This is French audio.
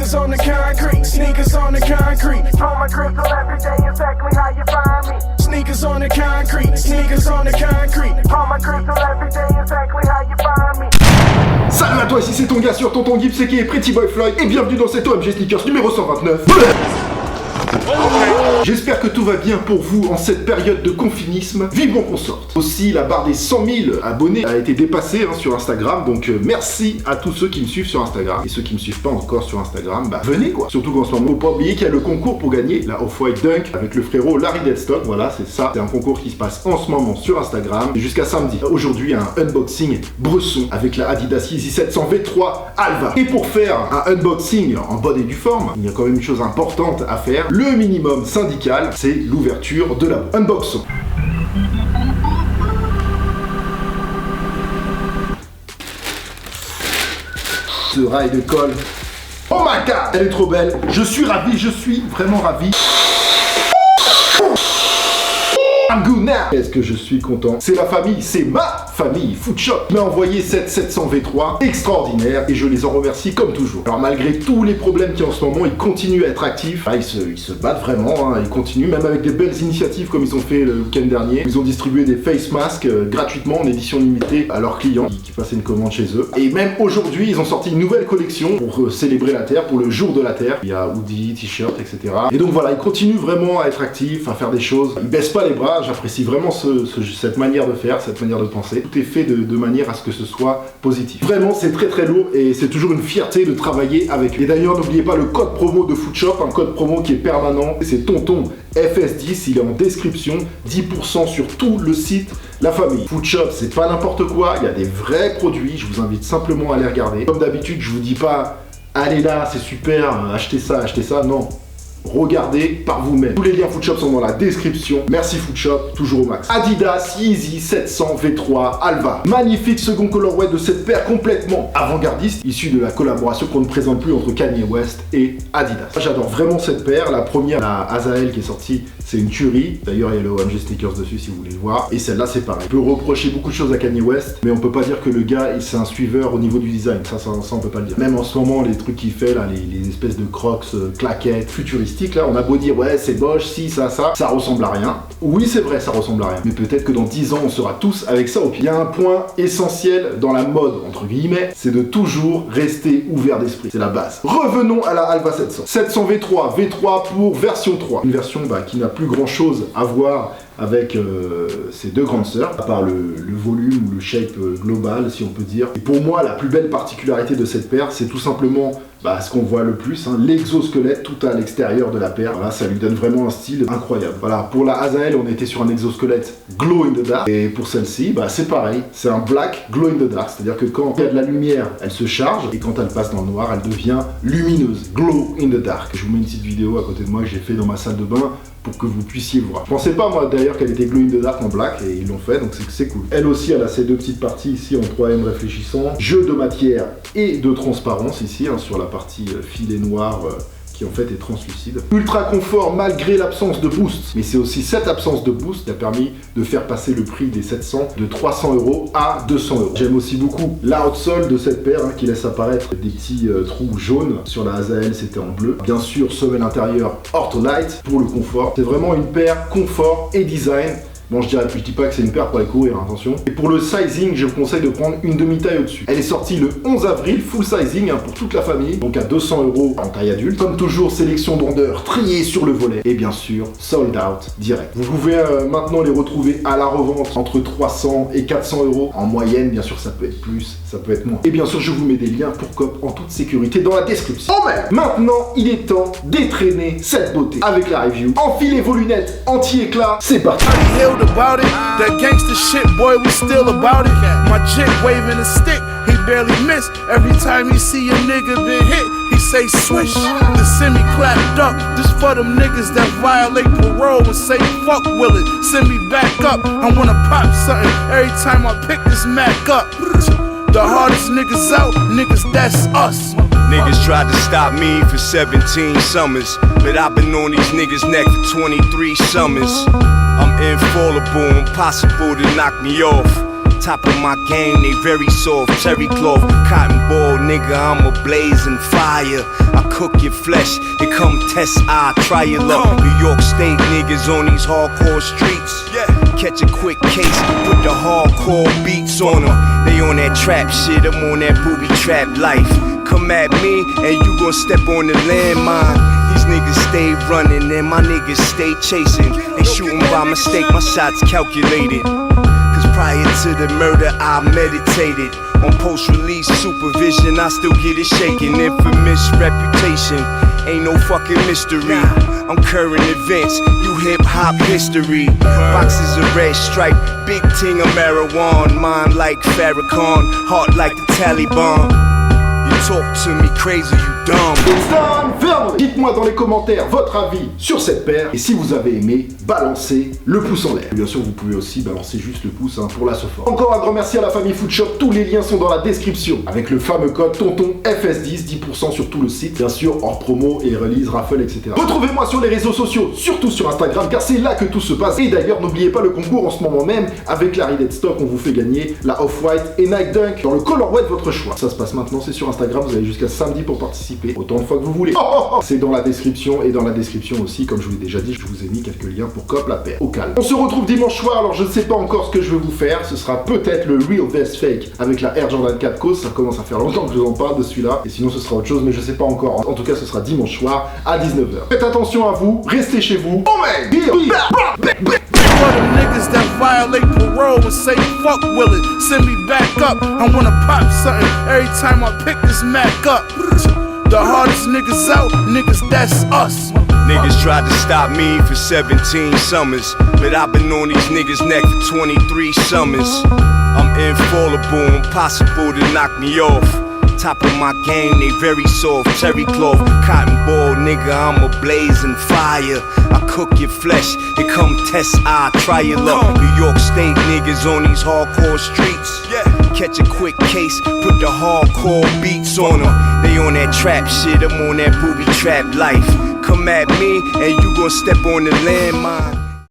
Sneakers on the concrete, sneakers on the concrete. From my crystal every day, exactly how you find me. Sneakers on the concrete, sneakers on the concrete. From my crystal every day, exactly how you find me. Salut à toi, ici c'est ton gars sur Tonton Gibbs et qui est Pretty Boy Floyd et bienvenue dans cet OMG Sneakers numéro 129. J'espère que tout va bien pour vous en cette période de confinisme. Vivement qu'on sorte. Aussi, la barre des 100 000 abonnés a été dépassée sur Instagram. Donc merci à tous ceux qui me suivent sur Instagram. Et ceux qui me suivent pas encore sur Instagram, bah venez quoi. Surtout qu'en ce moment, faut pas oublier qu'il y a le concours pour gagner la Off-White Dunk avec le frérot Larry Deadstock. Voilà, c'est ça. C'est un concours qui se passe en ce moment sur Instagram jusqu'à samedi. Aujourd'hui, un unboxing Bresson avec la Adidas Yeezy 700 V3 Alva. Et pour faire un unboxing en bonne et due forme, il y a quand même une chose importante à faire. Le minimum syndical, c'est l'ouverture de la boîte. Unboxing. Ce rail de colle. Oh my god, elle est trop belle. Je suis ravi, je suis vraiment ravi. Est-ce que je suis content? C'est la famille, c'est ma famille Footshop qui m'a envoyé cette 700 V3 extraordinaire et je les en remercie comme toujours. Alors malgré tous les problèmes qu'il y a en ce moment, ils continuent à être actifs. Ah, ils se battent vraiment, ils continuent même avec des belles initiatives comme ils ont fait le week-end dernier. Ils ont distribué des face masks gratuitement en édition limitée à leurs clients qui passaient une commande chez eux. Et même aujourd'hui, ils ont sorti une nouvelle collection pour célébrer la Terre, pour le jour de la Terre. Il y a hoodie, t-shirt, etc. Et donc voilà, ils continuent vraiment à être actifs, à faire des choses. Ils baissent pas les bras. J'apprécie vraiment cette manière de faire, cette manière de penser. Tout est fait de manière à ce que ce soit positif. Vraiment, c'est très très lourd et c'est toujours une fierté de travailler avec eux. Et d'ailleurs, n'oubliez pas le code promo de Footshop, un code promo qui est permanent. C'est Tonton FS10, il est en description. 10% sur tout le site, la famille. Footshop, c'est pas n'importe quoi. Il y a des vrais produits. Je vous invite simplement à les regarder. Comme d'habitude, je vous dis pas, allez là, c'est super, achetez ça. Non. Regardez par vous-même. Tous les liens Footshop sont dans la description. Merci Footshop, toujours au max. Adidas Yeezy 700 V3 Alva. Magnifique second colorway de cette paire complètement avant-gardiste, issue de la collaboration qu'on ne présente plus entre Kanye West et Adidas. J'adore vraiment cette paire. La première, la Azael qui est sortie, c'est une tuerie. D'ailleurs, il y a le OMG Sneakers dessus si vous voulez le voir. Et celle-là, c'est pareil. On peut reprocher beaucoup de choses à Kanye West, mais on peut pas dire que le gars, c'est un suiveur au niveau du design. Ça, on peut pas le dire. Même en ce moment, les trucs qu'il fait, là, les espèces de crocs, claquettes, futuristes. Là, on a beau dire ouais c'est Bosch, si ça ressemble à rien. Oui c'est vrai, ça ressemble à rien. Mais peut-être que dans 10 ans on sera tous avec ça au pied. Il y a un point essentiel dans la mode, entre guillemets, c'est de toujours rester ouvert d'esprit. C'est la base. Revenons à la Alva 700. 700 V3, V3 pour version 3. Une version qui n'a plus grand chose à voir avec ses deux grandes sœurs, à part le volume ou le shape global si on peut dire. Et pour moi la plus belle particularité de cette paire, c'est tout simplement ce qu'on voit le plus, l'exosquelette tout à l'extérieur de la paire. Voilà, ça lui donne vraiment un style incroyable. Voilà, pour la Azael, on était sur un exosquelette glow in the dark. Et pour celle-ci, c'est pareil, c'est un black glow in the dark. C'est-à-dire que quand il y a de la lumière, elle se charge, et quand elle passe dans le noir, elle devient lumineuse. Glow in the dark. Je vous mets une petite vidéo à côté de moi que j'ai fait dans ma salle de bain pour que vous puissiez voir. Je pensais pas moi d'ailleurs qu'elle était glow in the dark en black et ils l'ont fait donc c'est cool. Elle aussi elle a ses deux petites parties ici en 3M réfléchissant, jeu de matière et de transparence ici sur la partie filet noir qui en fait est translucide. Ultra confort malgré l'absence de boost. Mais c'est aussi cette absence de boost qui a permis de faire passer le prix des 700 de 300 € à 200 €. J'aime aussi beaucoup l'outsole de cette paire qui laisse apparaître des petits trous jaunes. Sur la Azael c'était en bleu. Bien sûr semelle intérieure Ortholite pour le confort. C'est vraiment une paire confort et design. Bon, je dis pas que c'est une paire pour aller courir, attention. Et pour le sizing, je vous conseille de prendre une demi-taille au-dessus. Elle est sortie le 11 avril, full sizing pour toute la famille, donc à 200 € en taille adulte. Comme toujours, sélection d'ondeurs triée sur le volet. Et bien sûr, sold out direct. Vous pouvez maintenant les retrouver à la revente entre 300 et 400 € en moyenne. Bien sûr, ça peut être plus, ça peut être moins. Et bien sûr, je vous mets des liens pour COP en toute sécurité dans la description. Oh merde! Maintenant, il est temps d'étraîner cette beauté avec la review. Enfilez vos lunettes anti-éclat, c'est parti! About it, that gangster shit, boy, we still about it. My chick waving a stick, he barely miss. Every time he see a nigga been hit, he say swish. The semi clapped up, just for them niggas that violate parole and say fuck will it. Send me back up, I wanna pop something every time I pick this Mac up. The hardest niggas out, niggas that's us. Niggas tried to stop me for 17 summers, but I've been on these niggas' neck for 23 summers. I'm infallible, impossible to knock me off. Top of my game, they very soft. Terry cloth, cotton ball, nigga, I'm a blazing fire. I cook your flesh, they come test, I try your luck. New York State niggas on these hardcore streets. Catch a quick case, put the hardcore beats on them. They on that trap shit, I'm on that booby trap life. Come at me, and you gon' step on the landmine. These niggas stay running, and my niggas stay chasing. They shootin' by mistake, my shots calculated. Prior to the murder, I meditated. On post-release supervision, I still get it shaking. Infamous reputation, ain't no fucking mystery. I'm current events, you hip-hop history. Boxes of red stripe, big ting of marijuana. Mind like Farrakhan, heart like the Taliban. You talk to me crazy, you dumb. It's done, family. Dites-moi dans les commentaires votre avis sur cette paire. Et si vous avez aimé, balancez le pouce en l'air. Bien sûr, vous pouvez aussi balancer juste le pouce pour la support. Encore un grand merci à la famille Foodshop. Tous les liens sont dans la description. Avec le fameux code tonton FS10, 10% sur tout le site. Bien sûr, hors promo et release, raffle, etc. Retrouvez-moi sur les réseaux sociaux, surtout sur Instagram, car c'est là que tout se passe. Et d'ailleurs, n'oubliez pas le concours en ce moment même. Avec la Red Stock, on vous fait gagner la Off-White et Nike Dunk dans le colorway de votre choix. Ça se passe maintenant, c'est sur Instagram. Vous avez jusqu'à samedi pour participer. Autant de fois que vous voulez. C'est dans la description, et dans la description aussi, comme je vous l'ai déjà dit, je vous ai mis quelques liens pour cop la paire. Au calme. On se retrouve dimanche soir, alors je ne sais pas encore ce que je vais vous faire. Ce sera peut-être le Real Vest Fake avec la Air Jordan 4 Cause. Ça commence à faire longtemps que je vous en parle de celui-là. Et sinon ce sera autre chose, mais je sais pas encore. En tout cas, ce sera dimanche soir à 19h. Faites attention à vous, restez chez vous. For them niggas that violate parole and say fuck will it, send me back up. I wanna pop something every time I pick this Mac up. The hardest niggas out, niggas that's us. Niggas tried to stop me for 17 summers, but I've been on these niggas' neck for 23 summers. I'm infallible, impossible to knock me off. Top of my game, they very soft. Terry cloth, cotton ball, nigga, I'm a blazing fire. I cook your flesh, they come test, I try your luck. New York State niggas on these hardcore streets. Catch a quick case, put the hardcore beats on them. They on that trap shit, I'm on that booby trap life. Come at me, and you gon' step on the landmine.